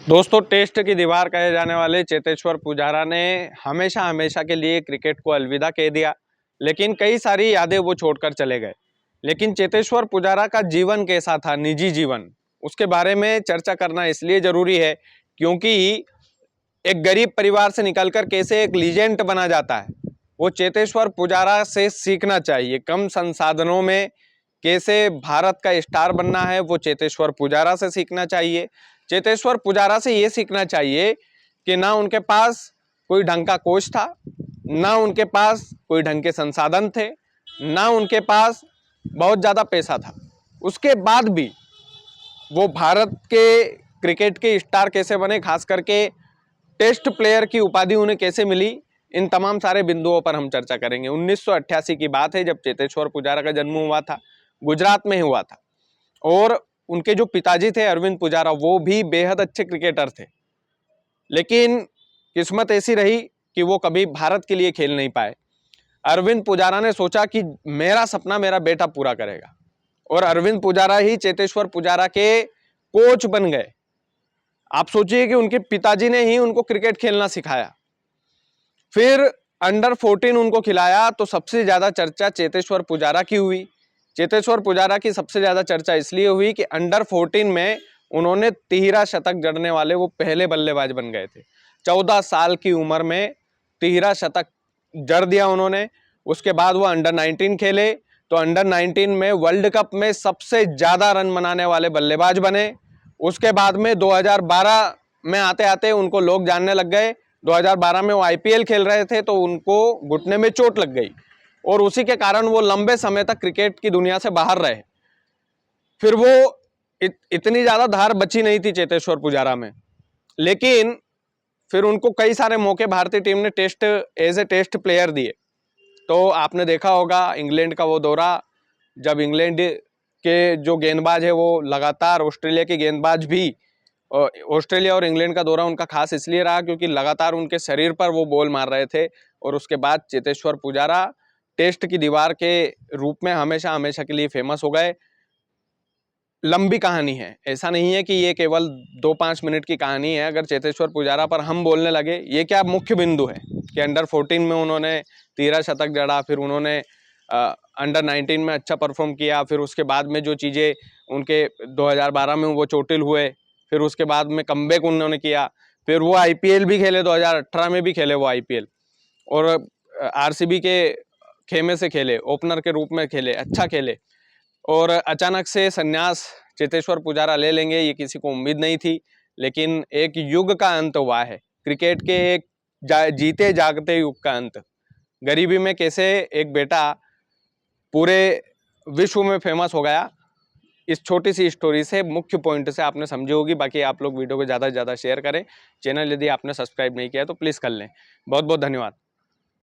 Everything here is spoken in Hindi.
दोस्तों, टेस्ट की दीवार कहे जाने वाले चेतेश्वर पुजारा ने हमेशा हमेशा के लिए क्रिकेट को अलविदा कह दिया। लेकिन कई सारी यादें वो छोड़कर चले गए। लेकिन चेतेश्वर पुजारा का जीवन कैसा था, निजी जीवन, उसके बारे में चर्चा करना इसलिए जरूरी है क्योंकि एक गरीब परिवार से निकलकर कैसे एक लीजेंड बना जाता है, वो चेतेश्वर पुजारा से सीखना चाहिए। कम संसाधनों में कैसे भारत का स्टार बनना है, वो चेतेश्वर पुजारा से सीखना चाहिए। चेतेश्वर पुजारा से ये सीखना चाहिए कि ना उनके पास कोई ढंग का कोच था, ना उनके पास कोई ढंग के संसाधन थे, ना उनके पास बहुत ज़्यादा पैसा था। उसके बाद भी वो भारत के क्रिकेट के स्टार कैसे बने, खास करके टेस्ट प्लेयर की उपाधि उन्हें कैसे मिली, इन तमाम सारे बिंदुओं पर हम चर्चा करेंगे। 1988 की बात है जब चेतेश्वर पुजारा का जन्म हुआ था। गुजरात में हुआ था और उनके जो पिताजी थे अरविंद पुजारा, वो भी बेहद अच्छे क्रिकेटर थे। लेकिन किस्मत ऐसी रही कि वो कभी भारत के लिए खेल नहीं पाए। अरविंद पुजारा ने सोचा कि मेरा सपना मेरा बेटा पूरा करेगा और अरविंद पुजारा ही चेतेश्वर पुजारा के कोच बन गए। आप सोचिए कि उनके पिताजी ने ही उनको क्रिकेट खेलना सिखाया, फिर अंडर 14 उनको खिलाया, तो सबसे ज्यादा चर्चा चेतेश्वर पुजारा की हुई। चेतेश्वर पुजारा की सबसे ज्यादा चर्चा इसलिए हुई कि अंडर 14 में उन्होंने 13 शतक जड़ने वाले वो पहले बल्लेबाज बन गए थे। 14 साल की उम्र में 13 शतक जड़ दिया उन्होंने। उसके बाद वो अंडर 19 खेले, तो अंडर 19 में वर्ल्ड कप में सबसे ज्यादा रन बनाने वाले बल्लेबाज बने। उसके बाद में 2012 में आते आते उनको लोग जानने लग गए। 2012 में वो आईपीएल खेल रहे थे तो उनको घुटने में चोट लग गई और उसी के कारण वो लंबे समय तक क्रिकेट की दुनिया से बाहर रहे। फिर वो इतनी ज्यादा धार बची नहीं थी चेतेश्वर पुजारा में, लेकिन फिर उनको कई सारे मौके भारतीय टीम ने test as a test player दिए। तो आपने देखा होगा इंग्लैंड का वो दौरा, जब इंग्लैंड के जो गेंदबाज है वो लगातार, ऑस्ट्रेलिया के गेंदबाज भी, ऑस्ट्रेलिया और इंग्लैंड का दौरा उनका खास इसलिए रहा क्योंकि लगातार उनके शरीर पर वो बॉल मार रहे थे। और उसके बाद चेतेश्वर पुजारा टेस्ट की दीवार के रूप में हमेशा हमेशा के लिए फेमस हो गए। लंबी कहानी है, ऐसा नहीं है कि ये केवल 2-5 मिनट की कहानी है। अगर चेतेश्वर पुजारा पर हम बोलने लगे, ये क्या मुख्य बिंदु है कि अंडर 14 में उन्होंने 13 शतक जड़ा, फिर उन्होंने अंडर 19 में अच्छा परफॉर्म किया, फिर उसके बाद में जो चीज़ें उनके 2012 में वो चोटिल हुए, फिर उसके बाद में कमबैक उन्होंने किया, फिर वो आईपीएल भी खेले, 2018 में भी खेले वो आईपीएल, और आरसीबी के खेमे से खेले, ओपनर के रूप में खेले, अच्छा खेले। और अचानक से संन्यास चेतेश्वर पुजारा ले लेंगे, ये किसी को उम्मीद नहीं थी। लेकिन एक युग का अंत हुआ है, क्रिकेट के एक जीते जागते युग का अंत। गरीबी में कैसे एक बेटा पूरे विश्व में फेमस हो गया, इस छोटी सी स्टोरी से, मुख्य पॉइंट से आपने समझी होगी। बाकी आप लोग वीडियो को ज़्यादा से ज़्यादा शेयर करें। चैनल यदि आपने सब्सक्राइब नहीं किया तो प्लीज़ कर लें। बहुत बहुत धन्यवाद।